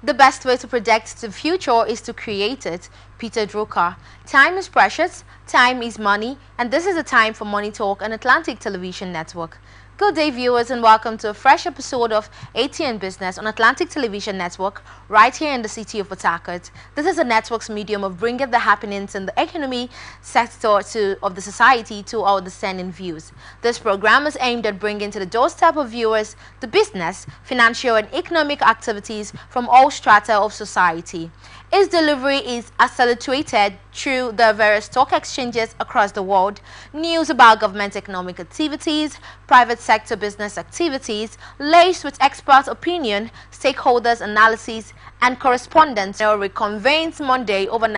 The best way to predict the future is to create it. Peter Drucker. Time is precious, time is money, and this is the time for Money Talk on Atlantic Television Network. Good day, viewers, and welcome to a fresh episode of ATN Business on Atlantic Television Network, right here in the city of Port Harcourt. This is a network's medium of bringing the happenings in the economy sector of the society to our discerning views. This program is aimed at bringing to the doorstep of viewers the business, financial, and economic activities from all strata of society. Its delivery is accelerated through the various stock exchanges across the world, news about government economic activities, private sector business activities, laced with expert opinion, stakeholders analysis, and correspondence. Reconvenes Monday overnight.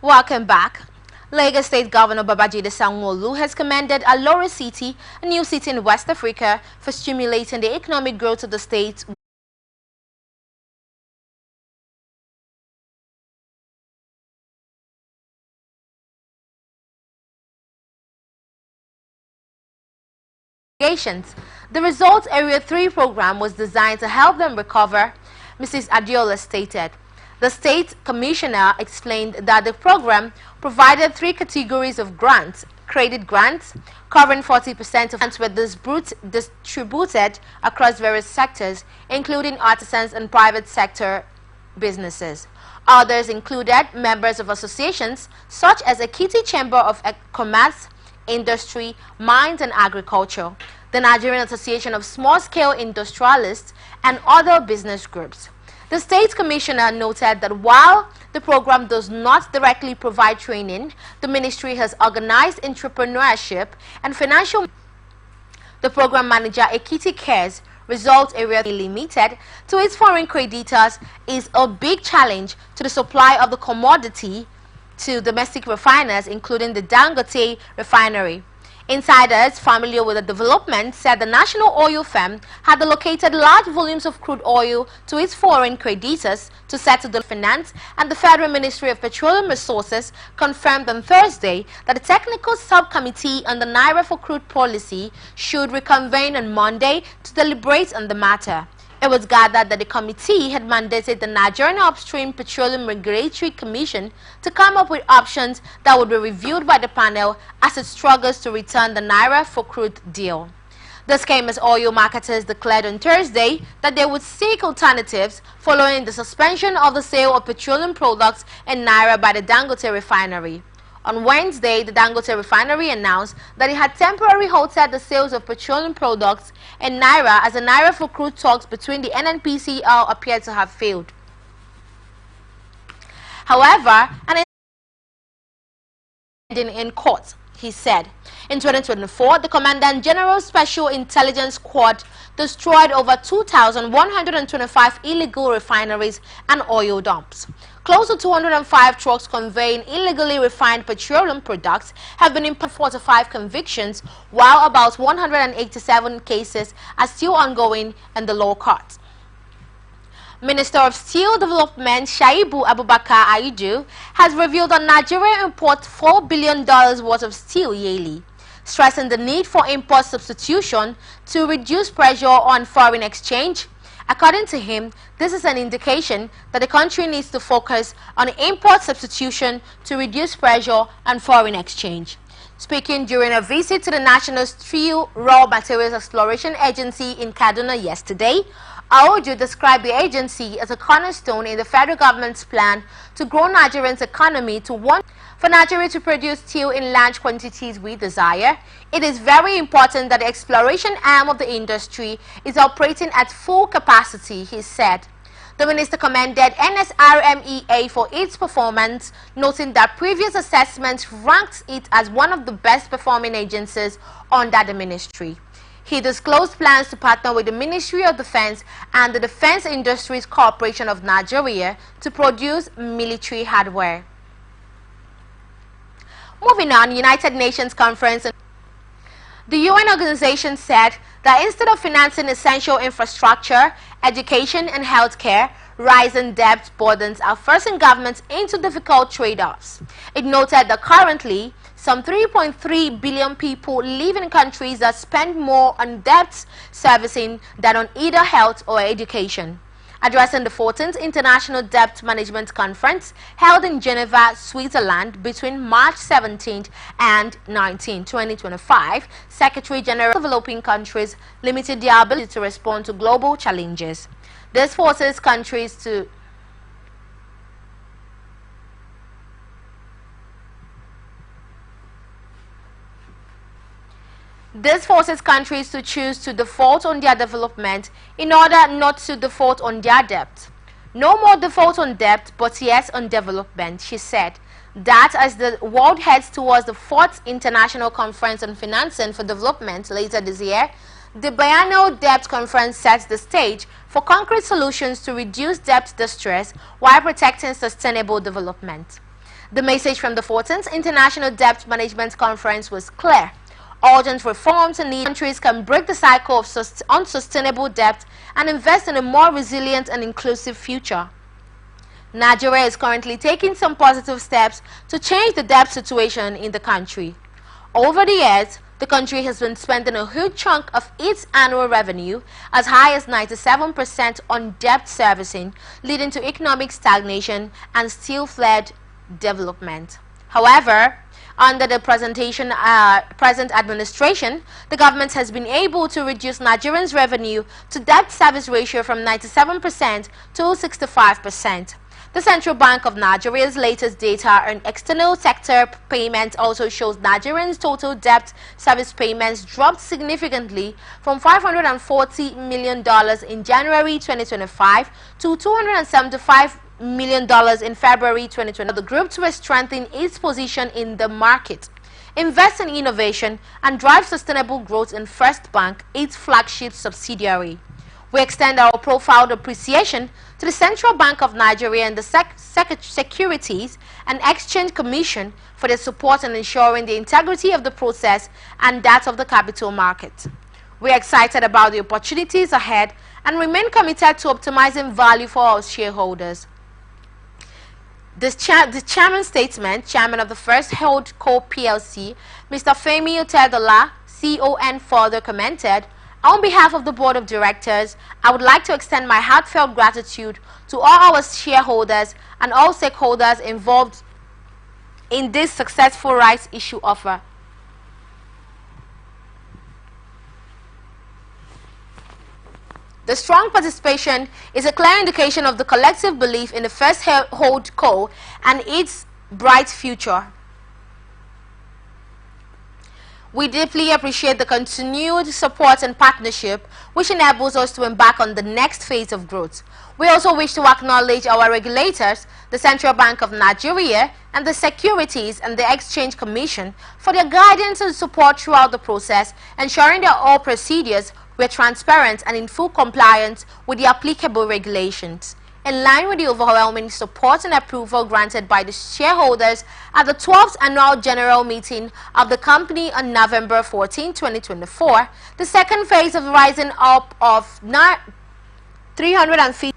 Welcome back. Lagos State Governor Babajide Sanwo-Olu has commended Alore City, a new city in West Africa, for stimulating the economic growth of the state. The Results Area 3 program was designed to help them recover, Mrs. Adiola stated. The State Commissioner explained that the program provided 3 categories of grants: credit grants, covering 40% of grants, were distributed across various sectors, including artisans and private sector businesses. Others included members of associations such as Ekiti Chamber of Commerce, Industry, Mines and Agriculture, the Nigerian Association of Small-Scale Industrialists, and other business groups. The State Commissioner noted that while the program does not directly provide training, the ministry has organized entrepreneurship and financial. The program manager, Ekiti Cares Results Area Limited, to its foreign creditors is a big challenge to the supply of the commodity to domestic refiners, including the Dangote refinery. Insiders familiar with the development said the national oil firm had allocated large volumes of crude oil to its foreign creditors to settle the finance, and the Federal Ministry of Petroleum Resources confirmed on Thursday that the technical subcommittee on the Naira for Crude policy should reconvene on Monday to deliberate on the matter. It was gathered that the committee had mandated the Nigerian Upstream Petroleum Regulatory Commission to come up with options that would be reviewed by the panel as it struggles to return the Naira for Crude deal. This came as oil marketers declared on Thursday that they would seek alternatives following the suspension of the sale of petroleum products in Naira by the Dangote refinery. On Wednesday, the Dangote refinery announced that it had temporarily halted the sales of petroleum products in Naira as the Naira for Crude talks between the NNPCL appeared to have failed. However, an in court. he said. In 2024, the Commandant General's Special Intelligence Squad destroyed over 2,125 illegal refineries and oil dumps. Close to 205 trucks conveying illegally refined petroleum products have been impounded, 45 convictions, while about 187 cases are still ongoing in the law courts. Minister of Steel Development Shaibu Abubakar Aidu has revealed that Nigeria imports $4 billion worth of steel yearly, stressing the need for import substitution to reduce pressure on foreign exchange. According to him, this is an indication that the country needs to focus on import substitution to reduce pressure on foreign exchange. Speaking during a visit to the National Steel Raw Materials Exploration Agency in Kaduna yesterday, Aojo described the agency as a cornerstone in the federal government's plan to grow Nigeria's economy to one. For Nigeria to produce steel in large quantities we desire, it is very important that the exploration arm of the industry is operating at full capacity, he said. The minister commended NSRMEA for its performance, noting that previous assessments ranked it as one of the best performing agencies under the ministry. He disclosed plans to partner with the Ministry of Defense and the Defense Industries Corporation of Nigeria to produce military hardware. Moving on, United Nations Conference. The UN organization said that instead of financing essential infrastructure, education and healthcare, rising debt burdens are forcing governments into difficult trade-offs. It noted that currently, some 3.3 billion people live in countries that spend more on debt servicing than on either health or education. Addressing the 14th International Debt Management Conference held in Geneva, Switzerland between March 17 and 19, 2025, Secretary General of Developing Countries limited their ability to respond to global challenges. This forces countries to choose to default on their development in order not to default on their debt. No more default on debt, but yes on development, she said. That as the world heads towards the 4th International Conference on Financing for Development later this year, the Biennial Debt Conference sets the stage for concrete solutions to reduce debt distress while protecting sustainable development. The message from the 14th International Debt Management Conference was clear. Urgent reforms and countries can break the cycle of unsustainable debt and invest in a more resilient and inclusive future. Nigeria is currently taking some positive steps to change the debt situation in the country. Over the years, the country has been spending a huge chunk of its annual revenue, as high as 97%, on debt servicing, leading to economic stagnation and still-fled development. However, under the present administration, the government has been able to reduce Nigerians' revenue to debt service ratio from 97% to 65%. The Central Bank of Nigeria's latest data on external sector payments also shows Nigerians' total debt service payments dropped significantly from $540 million in January 2025 to $275 million in February 2020. The group to strengthen its position in the market, invest in innovation, and drive sustainable growth in First Bank, its flagship subsidiary. We extend our profound appreciation to the Central Bank of Nigeria and the Securities and Exchange Commission for their support in ensuring the integrity of the process and that of the capital market. We are excited about the opportunities ahead and remain committed to optimizing value for our shareholders. The chairman's statement, chairman of the First Holdco PLC, Mr. Femi Otedola, CON, further commented, on behalf of the Board of Directors, I would like to extend my heartfelt gratitude to all our shareholders and all stakeholders involved in this successful rights issue offer. The strong participation is a clear indication of the collective belief in the First Holdco and its bright future. We deeply appreciate the continued support and partnership which enables us to embark on the next phase of growth. We also wish to acknowledge our regulators, the Central Bank of Nigeria, and the Securities and the Exchange Commission for their guidance and support throughout the process, ensuring that all procedures were transparent and in full compliance with the applicable regulations. In line with the overwhelming support and approval granted by the shareholders at the 12th Annual General Meeting of the company on November 14, 2024, the second phase of rising up of 350.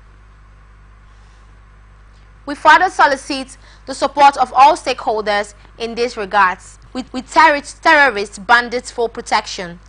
We further solicit the support of all stakeholders in these regards, with terrorist bandits for protection.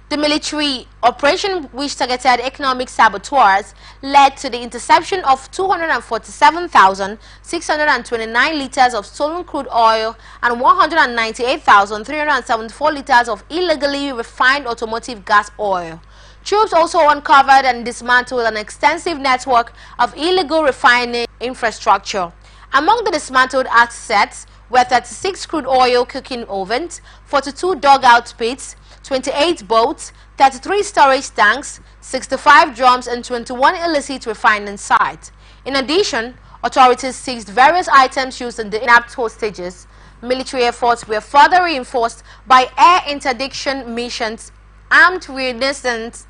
The military operation, which targeted economic saboteurs, led to the interception of 247,629 liters of stolen crude oil and 198,374 liters of illegally refined automotive gas oil. Troops also uncovered and dismantled an extensive network of illegal refining infrastructure. Among the dismantled assets were 36 crude oil cooking ovens, 42 dugout pits, 28 boats, 33 storage tanks, 65 drums, and 21 illicit refining sites. In addition, authorities seized various items used in the kidnapped hostages. Military efforts were further reinforced by air interdiction missions, armed reconnaissance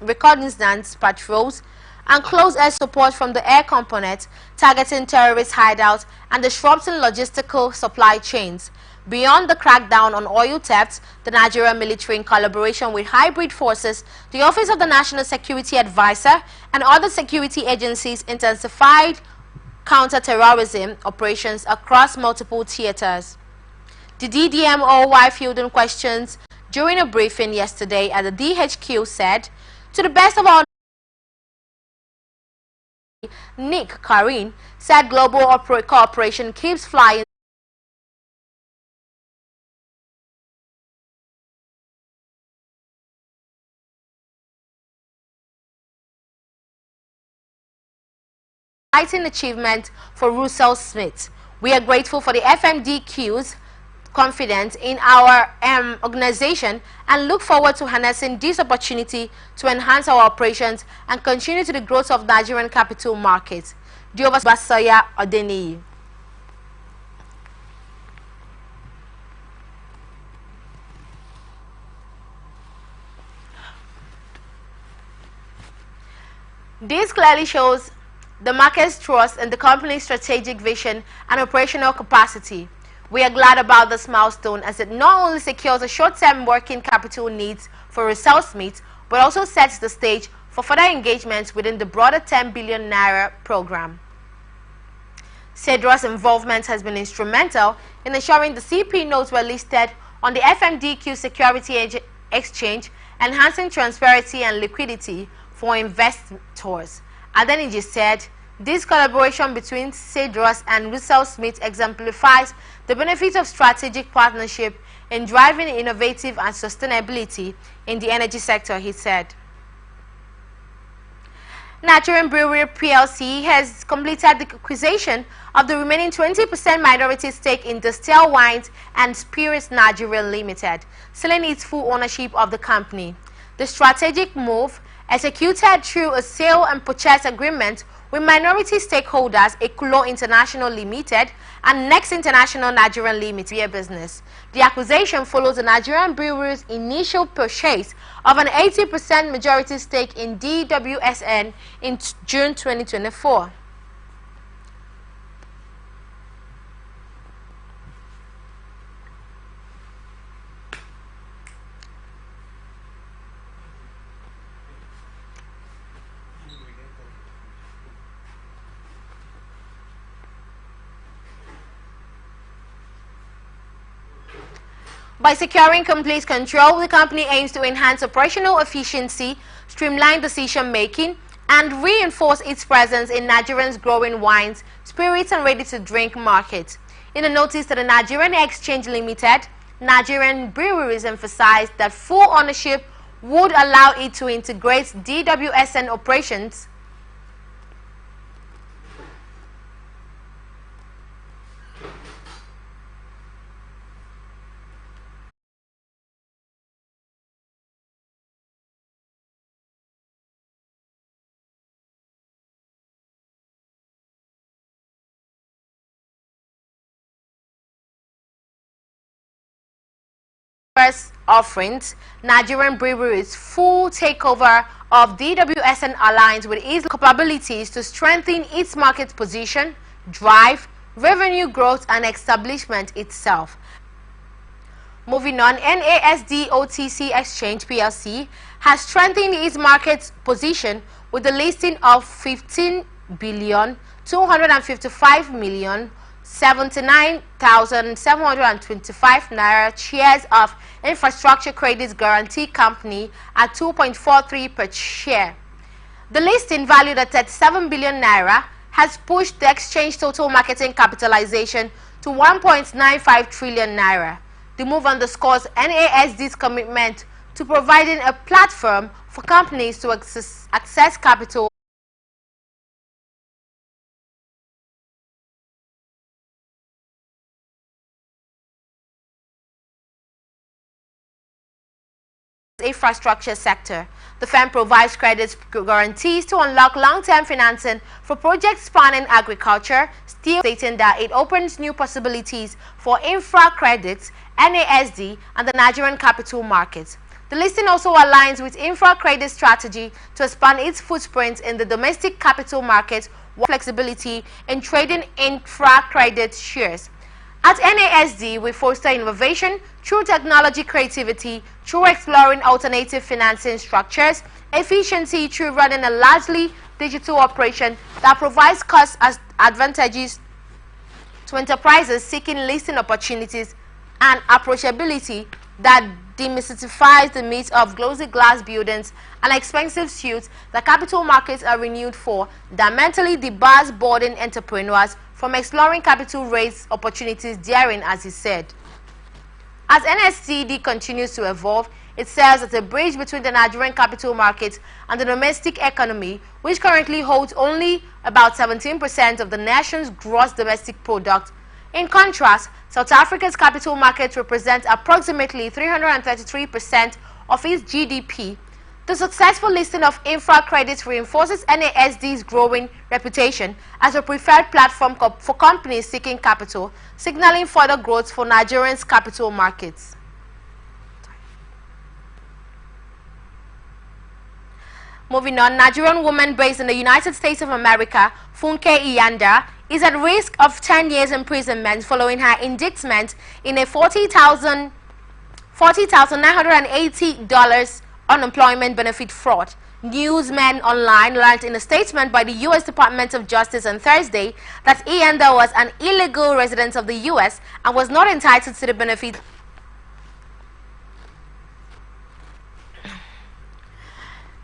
patrols, and close air support from the air component, targeting terrorist hideouts and disrupting logistical supply chains. Beyond the crackdown on oil theft, the Nigerian military, in collaboration with hybrid forces, the Office of the National Security Advisor, and other security agencies, intensified counter-terrorism operations across multiple theaters. The DDMO, while fielding questions during a briefing yesterday at the DHQ, said, "To the best of our Nick Karin said global cooperation keeps flying achievement for Russell Smith. We are grateful for the FMDQ's confidence in our organization and look forward to harnessing this opportunity to enhance our operations and continue to the growth of Nigerian capital markets." Diova Basaya Odeniyi. This clearly shows the market's trust in the company's strategic vision and operational capacity. We are glad about this milestone as it not only secures a short-term working capital needs for Russell Smith, but also sets the stage for further engagements within the broader 10 billion naira program. Cedra's involvement has been instrumental in ensuring the CP notes were listed on the FMDQ Security Exchange, enhancing transparency and liquidity for investors. Adeniji said, "This collaboration between Cedros and Russell Smith exemplifies the benefit of strategic partnership in driving innovative and sustainability in the energy sector," he said. Nigerian Brewery PLC has completed the acquisition of the remaining 20% minority stake in Distil Wines and Spirits Nigeria Limited, sealing its full ownership of the company. The strategic move, executed through a sale and purchase agreement with minority stakeholders Ekulo International Limited and Next International Nigerian Limited business. The acquisition follows the Nigerian Brewery's initial purchase of an 80% majority stake in DWSN in June 2024. By securing complete control, the company aims to enhance operational efficiency, streamline decision-making, and reinforce its presence in Nigeria's growing wines, spirits, and ready-to-drink market. In a notice to the Nigerian Exchange Limited, Nigerian Breweries emphasized that full ownership would allow it to integrate DWSN operations reverse offerings, Nigerian Breweries' full takeover of DWSN aligns with its capabilities to strengthen its market position, drive revenue growth, and establishment itself. Moving on, NASD OTC Exchange PLC has strengthened its market position with the listing of 15,255,079,725 naira shares of Infrastructure Credit Guarantee Company at 2.43 per share. The listing, valued at 37 billion naira, has pushed the exchange total marketing capitalization to 1.95 trillion naira. The move underscores NASD's commitment to providing a platform for companies to access capital infrastructure sector. The firm provides credit guarantees to unlock long-term financing for projects spanning agriculture, steel, stating that it opens new possibilities for infra credits, NASD, and the Nigerian capital market. The listing also aligns with infra credit strategy to expand its footprint in the domestic capital market with flexibility in trading infra credit shares. At NASD, we foster innovation through technology creativity, through exploring alternative financing structures, efficiency through running a largely digital operation that provides cost advantages to enterprises seeking listing opportunities, and approachability that demystifies the myth of glossy glass buildings and expensive suites that capital markets are renewed for, that mentally debars budding entrepreneurs from exploring capital raise opportunities therein, as he said. As NSCD continues to evolve, it serves as a bridge between the Nigerian capital market and the domestic economy, which currently holds only about 17% of the nation's gross domestic product. In contrast, South Africa's capital market represents approximately 333% of its GDP. The successful listing of infra credits reinforces NASD's growing reputation as a preferred platform for companies seeking capital, signaling further growth for Nigerians' capital markets. Moving on, Nigerian woman based in the United States of America, Funke Iyanda, is at risk of 10 years imprisonment following her indictment in a $40,980 unemployment benefit fraud. Newsmen Online learned in a statement by the U.S. Department of Justice on Thursday that Iyanda was an illegal resident of the U.S. and was not entitled to the benefit.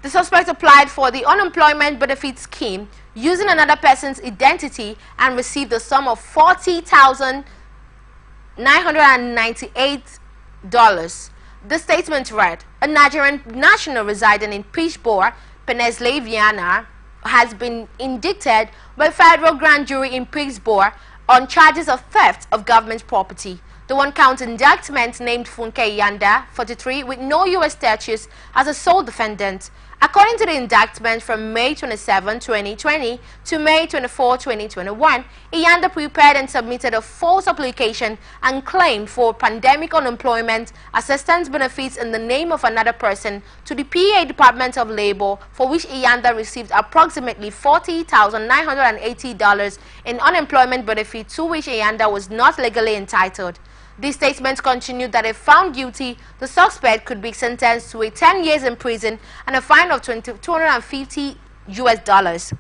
The suspect applied for the unemployment benefit scheme using another person's identity and received a sum of $40,998. The statement read, a Nigerian national residing in Pittsburgh, Pennsylvania, has been indicted by a federal grand jury in Pittsburgh on charges of theft of government property. The one-count indictment named Funke Iyanda, 43, with no U.S. status, as a sole defendant. According to the indictment, from May 27, 2020 to May 24, 2021, Iyanda prepared and submitted a false application and claimed for pandemic unemployment assistance benefits in the name of another person to the PA Department of Labor, for which Iyanda received approximately $40,980 in unemployment benefits, to which Iyanda was not legally entitled. These statements continued that if found guilty, the suspect could be sentenced to 10 years in prison and a fine of $250 US.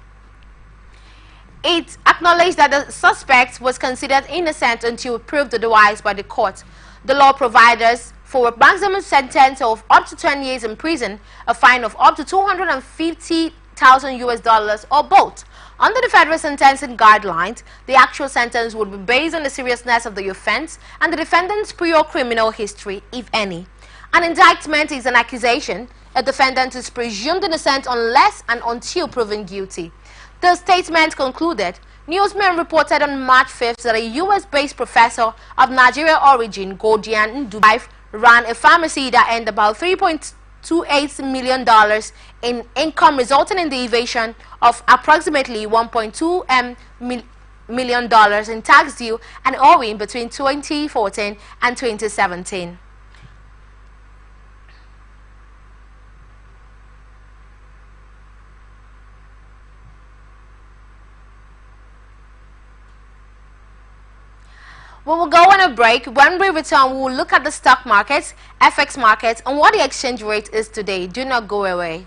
It acknowledged that the suspect was considered innocent until proved otherwise by the court. The law provides for a maximum sentence of up to 10 years in prison, a fine of up to $250,000 US, or both. Under the federal sentencing guidelines, the actual sentence would be based on the seriousness of the offense and the defendant's prior criminal history, if any. An indictment is an accusation. A defendant is presumed innocent unless and until proven guilty. The statement concluded, newsmen reported on March 5th that a U.S.-based professor of Nigerian origin, Godian Dubai, ran a pharmacy that earned about $3.28 million in income, resulting in the evasion of approximately $1.2 million in tax due and owing between 2014 and 2017. We will go on a break. When we return, we will look at the stock markets, FX markets, and what the exchange rate is today. Do not go away.